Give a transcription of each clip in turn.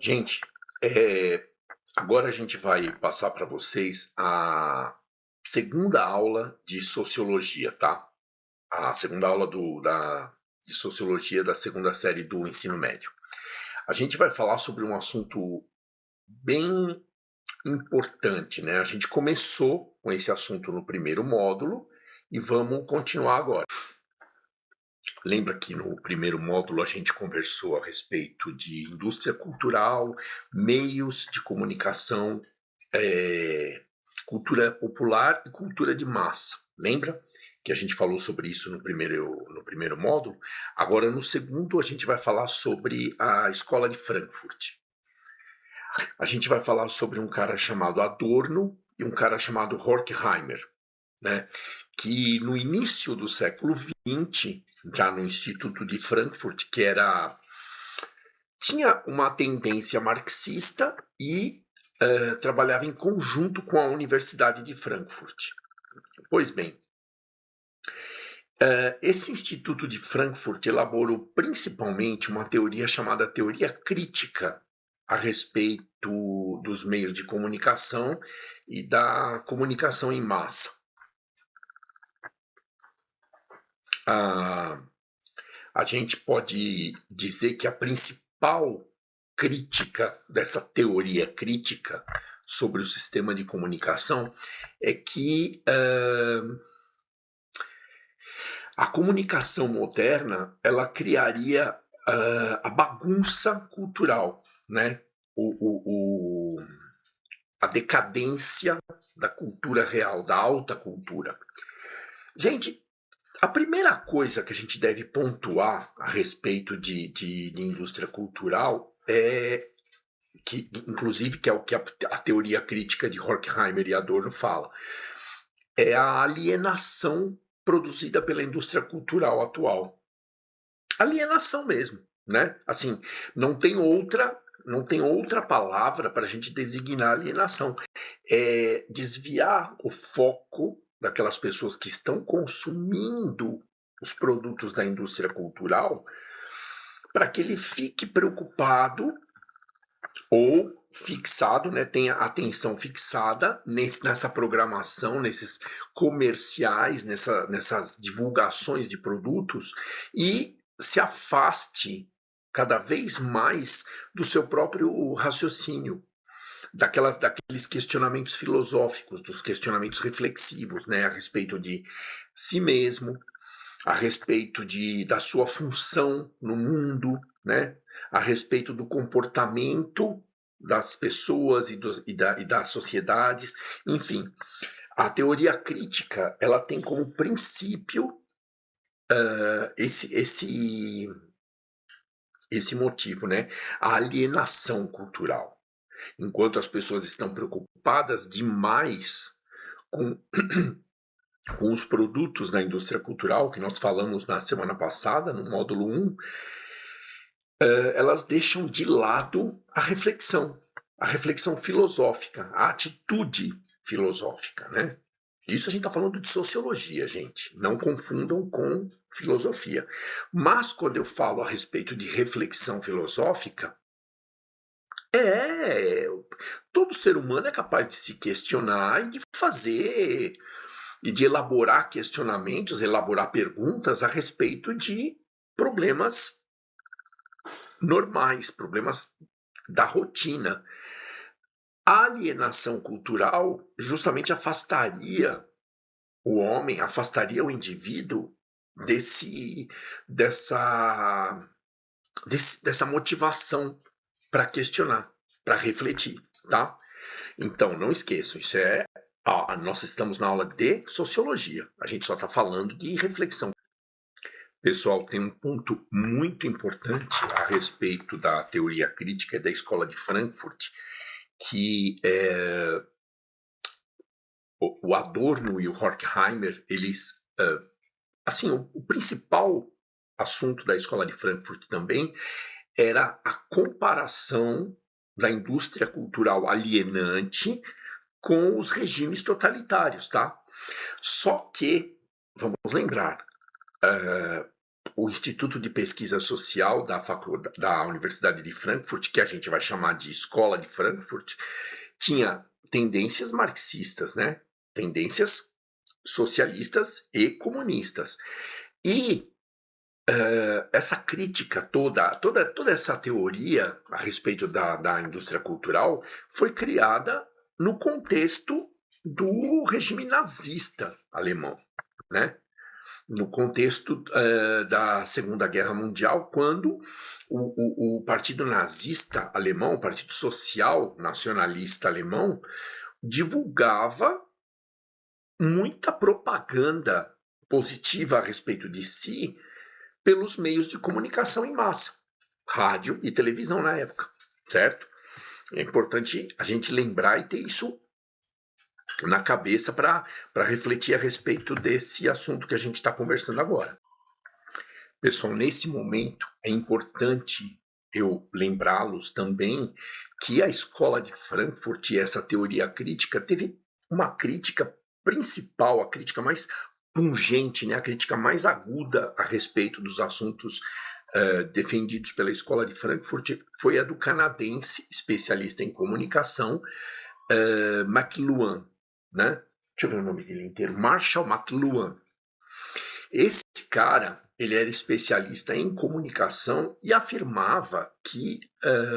Gente, é, agora a gente vai passar para vocês a segunda aula de sociologia, tá? A segunda aula de sociologia da segunda série do ensino médio. A gente vai falar sobre um assunto bem importante, né? A gente começou com esse assunto no primeiro módulo e vamos continuar agora. Lembra que no primeiro módulo a gente conversou a respeito de indústria cultural, meios de comunicação, cultura popular e cultura de massa. Lembra que a gente falou sobre isso no primeiro módulo? Agora, no segundo, a gente vai falar sobre a escola de Frankfurt. A gente vai falar sobre um cara chamado Adorno e um cara chamado Horkheimer, né? Que no início do século XX, já no Instituto de Frankfurt, tinha uma tendência marxista e trabalhava em conjunto com a Universidade de Frankfurt. Pois bem, esse Instituto de Frankfurt elaborou principalmente uma teoria chamada teoria crítica a respeito dos meios de comunicação e da comunicação em massa. A gente pode dizer que a principal crítica dessa teoria crítica sobre o sistema de comunicação é que a comunicação moderna ela criaria a bagunça cultural, né? A decadência da cultura real, da alta cultura. Gente, a primeira coisa que a gente deve pontuar a respeito de indústria cultural é que, inclusive, que é o que a teoria crítica de Horkheimer e Adorno fala, é a alienação produzida pela indústria cultural atual. Alienação mesmo, né? Assim, não tem outra palavra para a gente designar alienação. É desviar o foco daquelas pessoas que estão consumindo os produtos da indústria cultural para que ele fique preocupado ou fixado, né, tenha atenção fixada nessa programação, nesses comerciais, nessas divulgações de produtos e se afaste cada vez mais do seu próprio raciocínio, daqueles questionamentos filosóficos, dos questionamentos reflexivos, né, a respeito de si mesmo, a respeito da sua função no mundo, né, a respeito do comportamento das pessoas e das sociedades, enfim. A teoria crítica ela tem como princípio esse motivo, né, a alienação cultural. Enquanto as pessoas estão preocupadas demais com os produtos da indústria cultural, que nós falamos na semana passada, no módulo 1, elas deixam de lado a reflexão filosófica, a atitude filosófica, né? Isso a gente está falando de sociologia, gente. Não confundam com filosofia. Mas quando eu falo a respeito de reflexão filosófica, todo ser humano é capaz de se questionar e de fazer e de elaborar questionamentos, elaborar perguntas a respeito de problemas normais, problemas da rotina. A alienação cultural justamente afastaria o homem, afastaria o indivíduo dessa motivação para questionar, para refletir, tá? Então, não esqueçam, nós estamos na aula de sociologia, a gente só está falando de reflexão. Pessoal, tem um ponto muito importante a respeito da teoria crítica da escola de Frankfurt, que o Adorno e o Horkheimer, eles, assim, o principal assunto da escola de Frankfurt também era a comparação da indústria cultural alienante com os regimes totalitários, tá? Só que, vamos lembrar, o Instituto de Pesquisa Social da Universidade de Frankfurt, que a gente vai chamar de Escola de Frankfurt, tinha tendências marxistas, né? Tendências socialistas e comunistas. E essa crítica toda essa teoria a respeito da indústria cultural foi criada no contexto do regime nazista alemão, né? No contexto da Segunda Guerra Mundial, quando o Partido Nazista Alemão, o Partido Social Nacionalista Alemão, divulgava muita propaganda positiva a respeito de si pelos meios de comunicação em massa, rádio e televisão na época, certo? É importante a gente lembrar e ter isso na cabeça para refletir a respeito desse assunto que a gente está conversando agora. Pessoal, nesse momento é importante eu lembrá-los também que a Escola de Frankfurt e essa teoria crítica teve uma crítica principal, a crítica mais pungente, né, a crítica mais aguda a respeito dos assuntos defendidos pela Escola de Frankfurt foi a do canadense especialista em comunicação McLuhan, né? Deixa eu ver o nome dele inteiro, Marshall McLuhan. Esse cara, ele era especialista em comunicação e afirmava que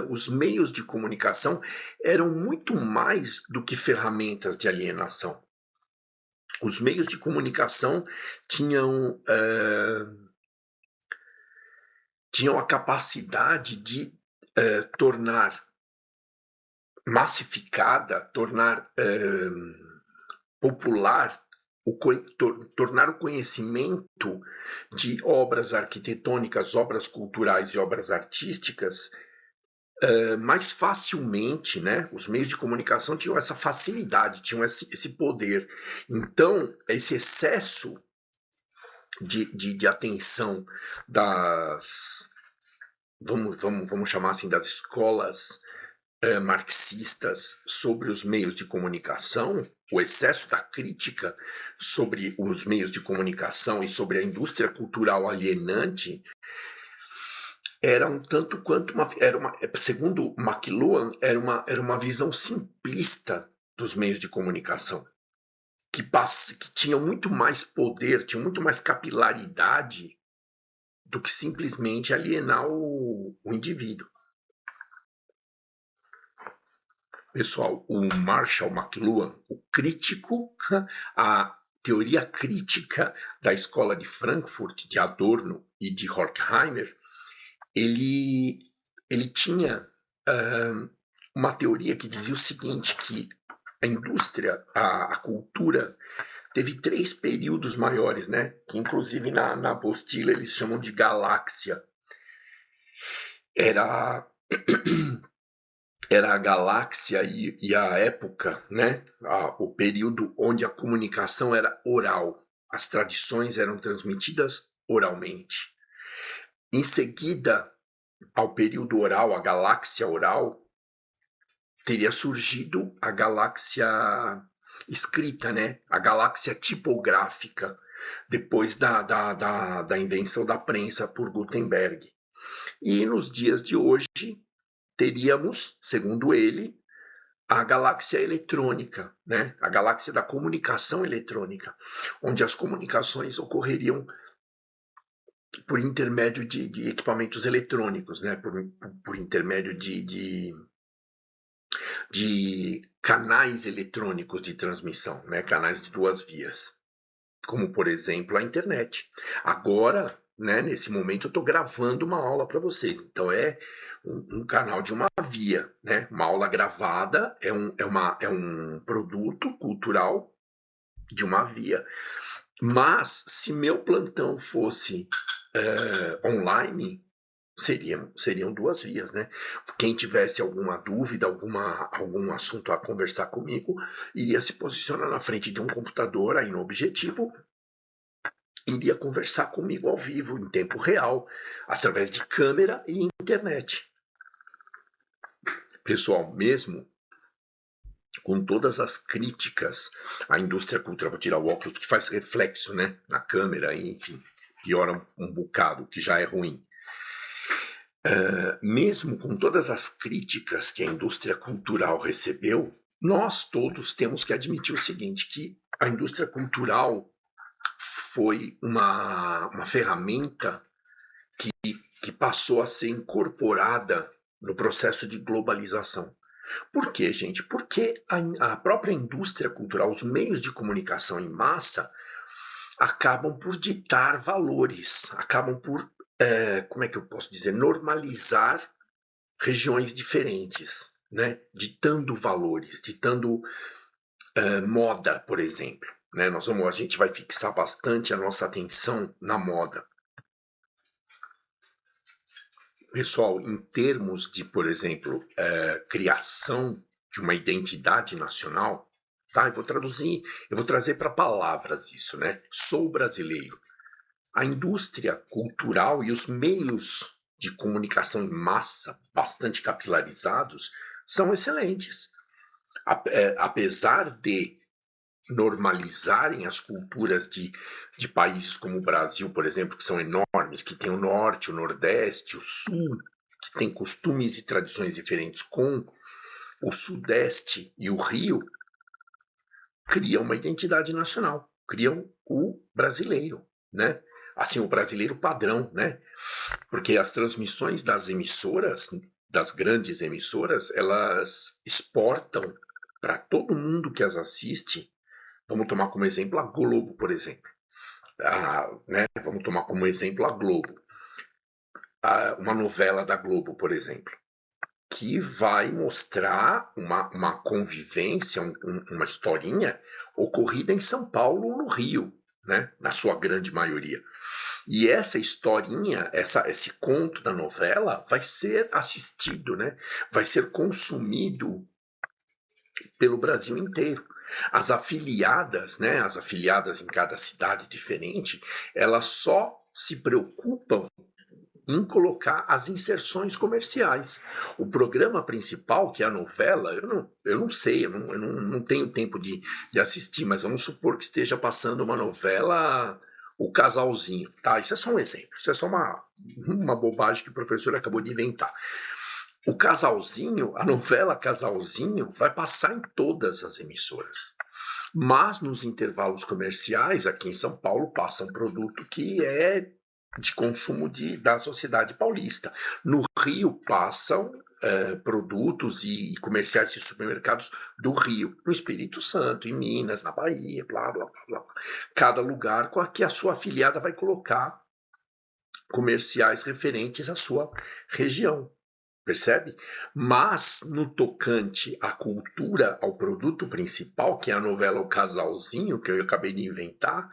os meios de comunicação eram muito mais do que ferramentas de alienação. Os meios de comunicação tinham a capacidade de tornar massificada, tornar popular, tornar o conhecimento de obras arquitetônicas, obras culturais e obras artísticas mais facilmente, né? Os meios de comunicação tinham essa facilidade, tinham esse poder. Então, esse excesso de atenção das, vamos chamar assim, das escolas marxistas sobre os meios de comunicação, o excesso da crítica sobre os meios de comunicação e sobre a indústria cultural alienante era um tanto quanto segundo McLuhan, era uma visão simplista dos meios de comunicação, que tinham muito mais poder, tinham muito mais capilaridade do que simplesmente alienar o indivíduo. Pessoal, o Marshall McLuhan, o crítico, a teoria crítica da Escola de Frankfurt, de Adorno e de Horkheimer, ele tinha uma teoria que dizia o seguinte, que a indústria, a cultura, teve 3 períodos maiores, né? Que inclusive na apostila eles chamam de galáxia. Era a galáxia e a época, né? O período onde a comunicação era oral. As tradições eram transmitidas oralmente. Em seguida ao período oral, a galáxia oral, teria surgido a galáxia escrita, né? A galáxia tipográfica, depois da invenção da prensa por Gutenberg. E nos dias de hoje, teríamos, segundo ele, a galáxia eletrônica, né? A galáxia da comunicação eletrônica, onde as comunicações ocorreriam por intermédio de equipamentos eletrônicos, né? Por intermédio de canais eletrônicos de transmissão, né? Canais de 2 vias, como, por exemplo, a internet. Agora, né, nesse momento, eu estou gravando uma aula para vocês. Então, é um canal de uma via, né? Uma aula gravada é um produto cultural de uma via. Mas, se meu plantão fosse online, seriam 2 vias, né? Quem tivesse alguma dúvida, algum assunto a conversar comigo, iria se posicionar na frente de um computador aí no objetivo, iria conversar comigo ao vivo, em tempo real, através de câmera e internet. Pessoal, mesmo com todas as críticas à indústria cultural, vou tirar o óculos que faz reflexo, né, na câmera, enfim, piora um bocado, que já é ruim. Mesmo com todas as críticas que a indústria cultural recebeu, nós todos temos que admitir o seguinte, que a indústria cultural foi uma ferramenta que passou a ser incorporada no processo de globalização. Por quê, gente? Porque a própria indústria cultural, os meios de comunicação em massa, acabam por ditar valores, acabam por, como é que eu posso dizer, normalizar regiões diferentes, né? Ditando valores, ditando moda, por exemplo. Né? A gente vai fixar bastante a nossa atenção na moda. Pessoal, em termos de, por exemplo, criação de uma identidade nacional, tá? Eu vou trazer para palavras isso, né? Sou brasileiro. A indústria cultural e os meios de comunicação em massa, bastante capilarizados, são excelentes. Apesar de normalizarem as culturas de países como o Brasil, por exemplo, que são enormes, que tem o norte, o nordeste, o sul, que tem costumes e tradições diferentes com o sudeste e o Rio, criam uma identidade nacional, criam o brasileiro, né? Assim, o brasileiro padrão, né? Porque as transmissões das emissoras, das grandes emissoras, elas exportam para todo mundo que as assiste. Vamos tomar como exemplo a Globo, por exemplo. Né? Vamos tomar como exemplo a Globo. Uma novela da Globo, por exemplo, que vai mostrar uma convivência, uma historinha ocorrida em São Paulo ou no Rio, né? Na sua grande maioria. E essa historinha, esse conto da novela vai ser assistido, né? Vai ser consumido pelo Brasil inteiro. As afiliadas, né, as afiliadas em cada cidade diferente, elas só se preocupam em colocar as inserções comerciais. O programa principal, que é a novela, eu não sei, eu não tenho tempo de assistir, mas vamos supor que esteja passando uma novela, O Casalzinho, tá? Isso é só um exemplo, isso é só uma bobagem que o professor acabou de inventar. O Casalzinho, a novela Casalzinho, vai passar em todas as emissoras. Mas nos intervalos comerciais, aqui em São Paulo, passa um produto que é de consumo da sociedade paulista. No Rio passam produtos e comerciais de supermercados do Rio. No Espírito Santo, em Minas, na Bahia, blá, blá, blá, blá. Cada lugar com que a sua afiliada vai colocar comerciais referentes à sua região. Percebe? Mas, no tocante à cultura, ao produto principal, que é a novela O Casalzinho, que eu acabei de inventar,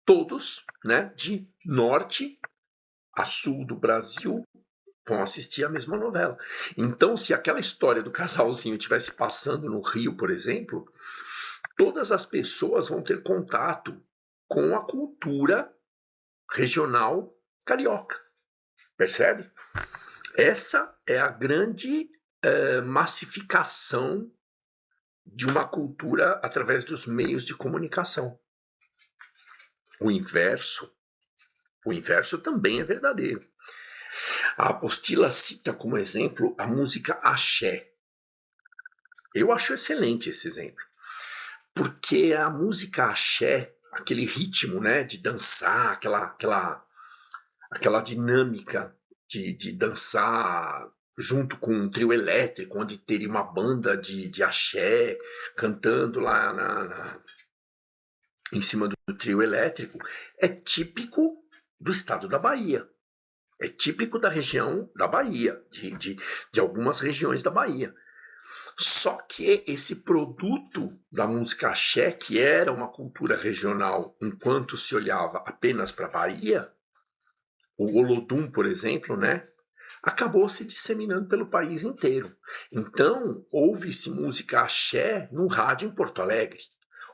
todos, né, de norte a sul do Brasil, vão assistir a mesma novela. Então, se aquela história do casalzinho estivesse passando no Rio, por exemplo, todas as pessoas vão ter contato com a cultura regional carioca. Percebe? Essa é a grande massificação de uma cultura através dos meios de comunicação. O inverso também é verdadeiro. A apostila cita como exemplo a música axé. Eu acho excelente esse exemplo, porque a música axé, aquele ritmo, né, de dançar, aquela dinâmica de dançar junto com um trio elétrico, onde teria uma banda de axé cantando lá em cima do trio elétrico, é típico do estado da Bahia. É típico da região da Bahia, de algumas regiões da Bahia. Só que esse produto da música axé, que era uma cultura regional enquanto se olhava apenas para a Bahia, o Olodum, por exemplo, né, acabou se disseminando pelo país inteiro. Então, ouve-se música axé no rádio em Porto Alegre,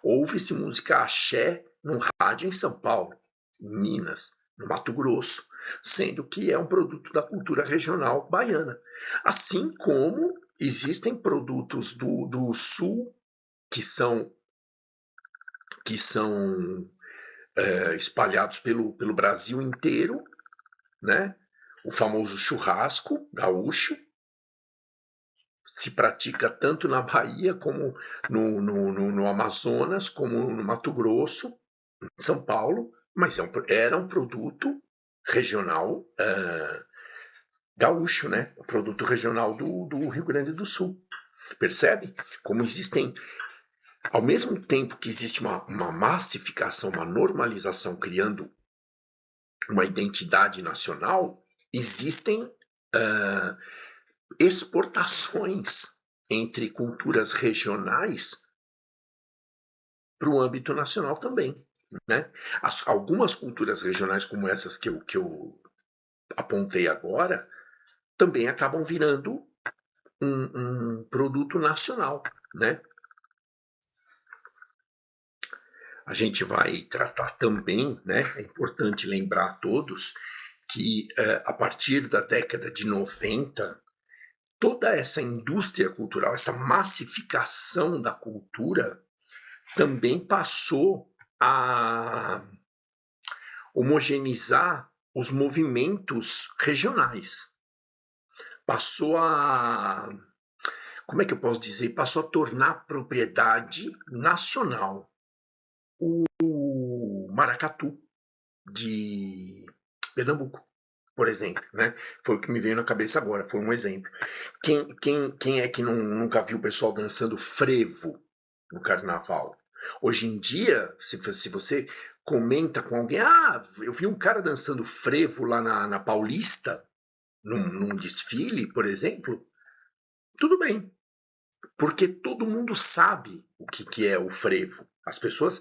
ouve-se música axé num rádio em São Paulo, em Minas, no Mato Grosso, sendo que é um produto da cultura regional baiana. Assim como existem produtos do Sul que são espalhados pelo Brasil inteiro, né? O famoso churrasco gaúcho se pratica tanto na Bahia como no Amazonas, como no Mato Grosso, em São Paulo, mas era um produto regional gaúcho, né? O produto regional do Rio Grande do Sul. Percebe? Como existem, ao mesmo tempo que existe uma massificação, uma normalização criando uma identidade nacional, existem exportações entre culturas regionais para o âmbito nacional também, né? Algumas culturas regionais como essas que eu apontei agora também acabam virando um produto nacional, né? A gente vai tratar também, né? É importante lembrar a todos que a partir da década de 90, toda essa indústria cultural, essa massificação da cultura, também passou a homogeneizar os movimentos regionais. Passou a, como é que eu posso dizer? Passou a tornar propriedade nacional. O maracatu de Pernambuco, por exemplo, né? Foi o que me veio na cabeça agora, foi um exemplo. Quem é que nunca viu o pessoal dançando frevo no carnaval? Hoje em dia, se você comenta com alguém, eu vi um cara dançando frevo lá na Paulista, num desfile, por exemplo, tudo bem, porque todo mundo sabe o que é o frevo. As pessoas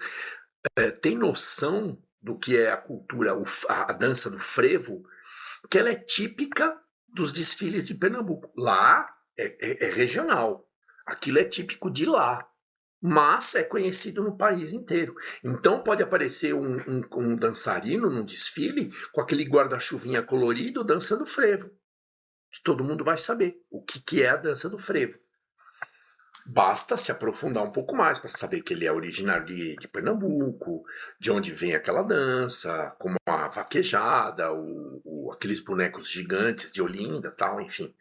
têm noção do que é a cultura, a dança do frevo, que ela é típica dos desfiles de Pernambuco. Lá é regional. Aquilo é típico de lá. Mas é conhecido no país inteiro. Então pode aparecer um dançarino num desfile com aquele guarda-chuvinha colorido dançando frevo. Que todo mundo vai saber o que é a dança do frevo. Basta se aprofundar um pouco mais para saber que ele é originário de Pernambuco, de onde vem aquela dança, como a vaquejada, aqueles bonecos gigantes de Olinda, tal, enfim.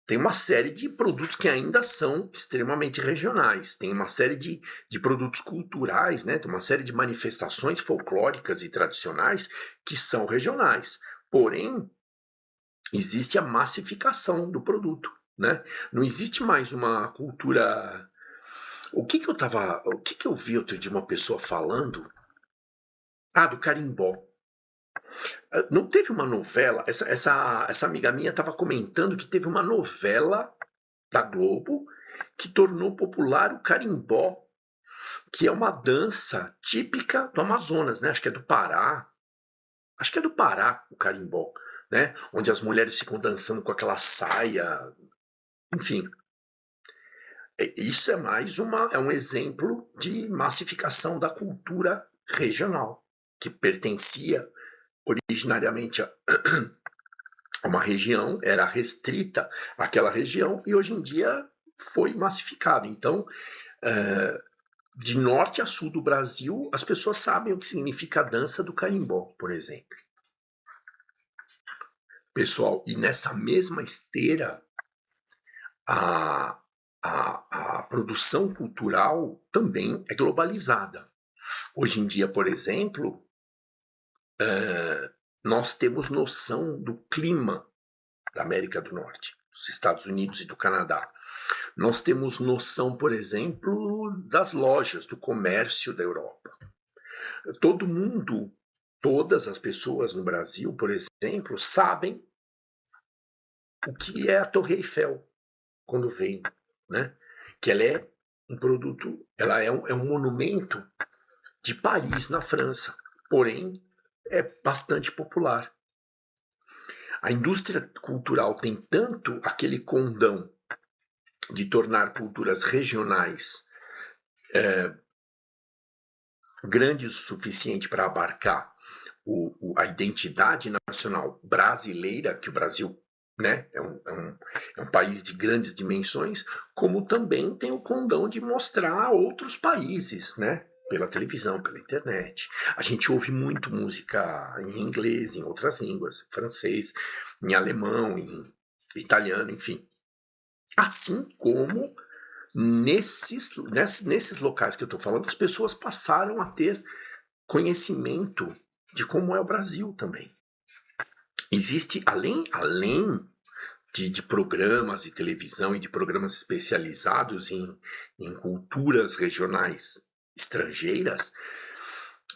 Tem uma série de produtos que ainda são extremamente regionais, tem uma série de produtos culturais, né? Tem uma série de manifestações folclóricas e tradicionais que são regionais. Porém, existe a massificação do produto, né? Não existe mais uma cultura. O que eu vi outro dia uma pessoa falando? Do carimbó. Não teve uma novela? Essa amiga minha estava comentando que teve uma novela da Globo que tornou popular o carimbó, que é uma dança típica do Amazonas, né? Acho que é do Pará. Acho que é do Pará o carimbó, né? Onde as mulheres ficam dançando com aquela saia. Enfim, isso é um exemplo de massificação da cultura regional, que pertencia originariamente a uma região, era restrita àquela região, e hoje em dia foi massificado. Então, de norte a sul do Brasil, as pessoas sabem o que significa a dança do carimbó, por exemplo. Pessoal, e nessa mesma esteira, a produção cultural também é globalizada. Hoje em dia, por exemplo, nós temos noção do clima da América do Norte, dos Estados Unidos e do Canadá. Nós temos noção, por exemplo, das lojas, do comércio da Europa. Todo mundo, todas as pessoas no Brasil, por exemplo, sabem o que é a Torre Eiffel quando vem, né? Que ela é um produto, ela é um monumento de Paris, na França, porém é bastante popular. A indústria cultural tem tanto aquele condão de tornar culturas regionais grandes o suficiente para abarcar a identidade nacional brasileira, que o Brasil, né, é um país de grandes dimensões, como também tem o condão de mostrar outros países, né, pela televisão, pela internet. A gente ouve muito música em inglês, em outras línguas, em francês, em alemão, em italiano, enfim. Assim como nesses locais que eu estou falando, as pessoas passaram a ter conhecimento de como é o Brasil também. Existe, além de programas de televisão e de programas especializados em culturas regionais estrangeiras,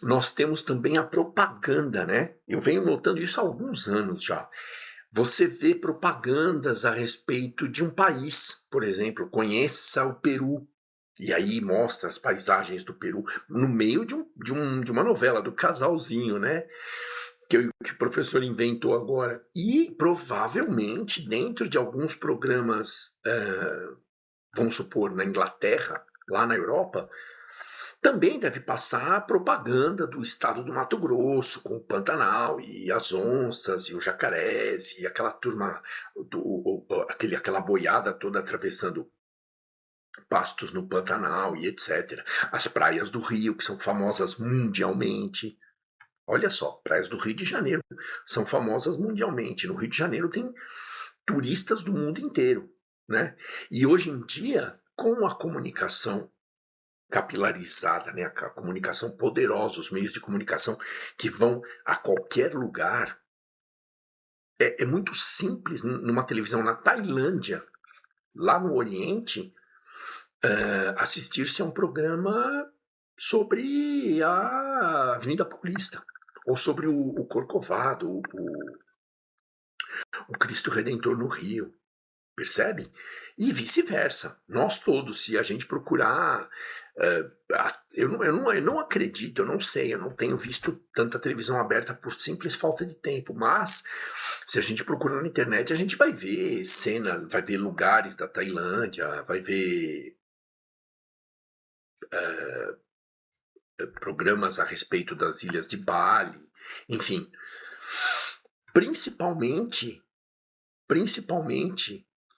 nós temos também a propaganda, né? Eu venho notando isso há alguns anos já. Você vê propagandas a respeito de um país, por exemplo, conheça o Peru, e aí mostra as paisagens do Peru no meio de uma novela, do casalzinho, né? Que o professor inventou agora. E provavelmente dentro de alguns programas, vamos supor, na Inglaterra, lá na Europa, também deve passar a propaganda do estado do Mato Grosso, com o Pantanal e as onças e os jacarés e aquela turma, aquela boiada toda atravessando pastos no Pantanal e etc. As praias do Rio, que são famosas mundialmente. Olha só, praias do Rio de Janeiro são famosas mundialmente. No Rio de Janeiro tem turistas do mundo inteiro, né? E hoje em dia, com a comunicação capilarizada, né, a comunicação poderosa, os meios de comunicação que vão a qualquer lugar, é muito simples numa televisão na Tailândia, lá no Oriente, assistir-se a um programa sobre a Avenida Paulista, ou sobre o Corcovado, o Cristo Redentor no Rio, percebe? E vice-versa. Nós todos, se a gente procurar. Eu não acredito, eu não sei, eu não tenho visto tanta televisão aberta por simples falta de tempo, mas se a gente procurar na internet, a gente vai ver cenas, vai ver lugares da Tailândia, vai ver programas a respeito das ilhas de Bali, enfim. Principalmente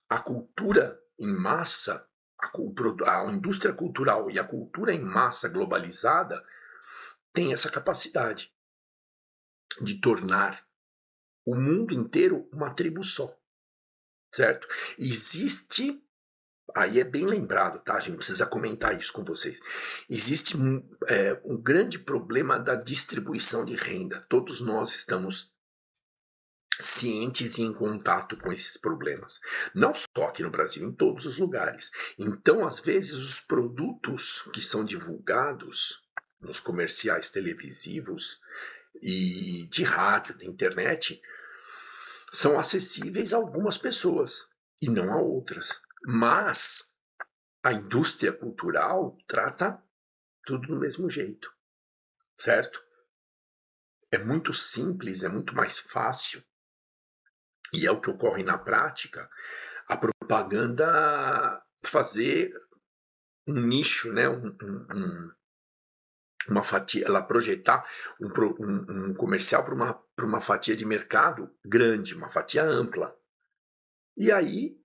a cultura em massa, a indústria cultural e a cultura em massa globalizada tem essa capacidade de tornar o mundo inteiro uma tribo só, certo? Existe, aí é bem lembrado, tá? A gente precisa comentar isso com vocês. Existe um grande problema da distribuição de renda. Todos nós estamos cientes e em contato com esses problemas. Não só aqui no Brasil, em todos os lugares. Então, às vezes, os produtos que são divulgados nos comerciais televisivos e de rádio, de internet, são acessíveis a algumas pessoas e não a outras. Mas a indústria cultural trata tudo do mesmo jeito, certo? É muito simples, é muito mais fácil. E é o que ocorre na prática, a propaganda fazer um nicho, né, uma fatia, ela projetar um comercial para uma fatia de mercado grande, uma fatia ampla. E aí,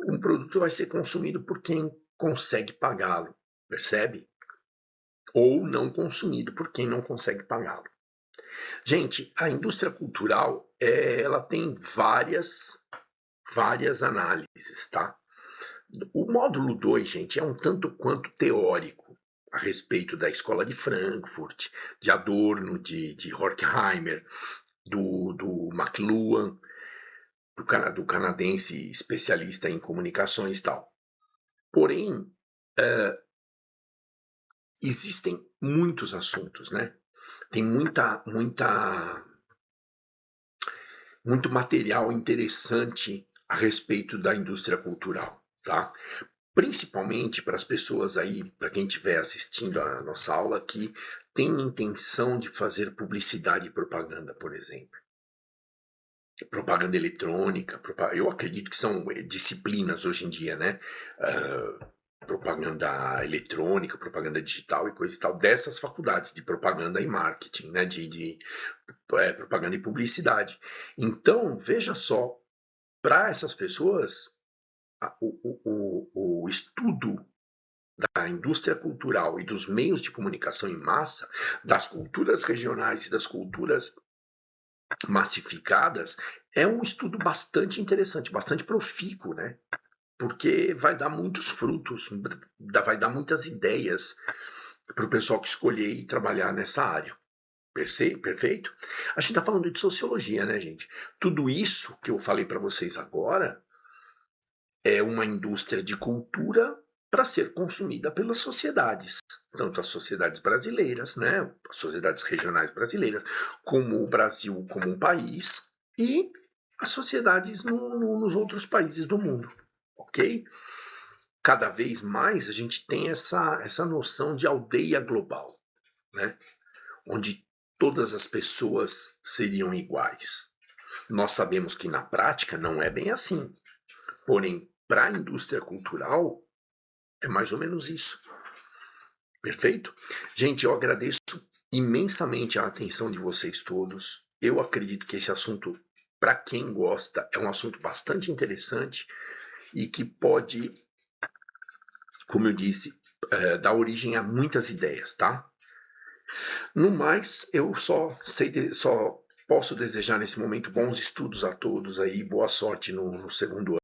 um produto vai ser consumido por quem consegue pagá-lo, percebe? Ou não consumido por quem não consegue pagá-lo. Gente, a indústria cultural, ela tem várias análises, tá? O módulo 2, gente, é um tanto quanto teórico a respeito da escola de Frankfurt, de Adorno, de Horkheimer, do McLuhan, do canadense especialista em comunicações e tal. Porém, existem muitos assuntos, né? Tem muito material interessante a respeito da indústria cultural, tá? Principalmente para as pessoas aí, para quem estiver assistindo a nossa aula aqui, tem intenção de fazer publicidade e propaganda, por exemplo. Propaganda eletrônica, eu acredito que são disciplinas hoje em dia, né? Propaganda eletrônica, propaganda digital e coisa e tal, dessas faculdades de propaganda e marketing, né? De propaganda e publicidade. Então, veja só, para essas pessoas, o estudo da indústria cultural e dos meios de comunicação em massa, das culturas regionais e das culturas massificadas, é um estudo bastante interessante, bastante profícuo, né? Porque vai dar muitos frutos, vai dar muitas ideias para o pessoal que escolher e trabalhar nessa área. Perfeito? A gente está falando de sociologia, né, gente? Tudo isso que eu falei para vocês agora é uma indústria de cultura para ser consumida pelas sociedades, tanto as sociedades brasileiras, né, as sociedades regionais brasileiras, como o Brasil como um país e as sociedades nos outros países do mundo, ok? Cada vez mais a gente tem essa noção de aldeia global, né, onde todas as pessoas seriam iguais. Nós sabemos que na prática não é bem assim, porém, para a indústria cultural, é mais ou menos isso. Perfeito? Gente, eu agradeço imensamente a atenção de vocês todos. Eu acredito que esse assunto, para quem gosta, é um assunto bastante interessante e que pode, como eu disse, dar origem a muitas ideias, tá? No mais, eu só posso desejar nesse momento bons estudos a todos aí, boa sorte no segundo ano.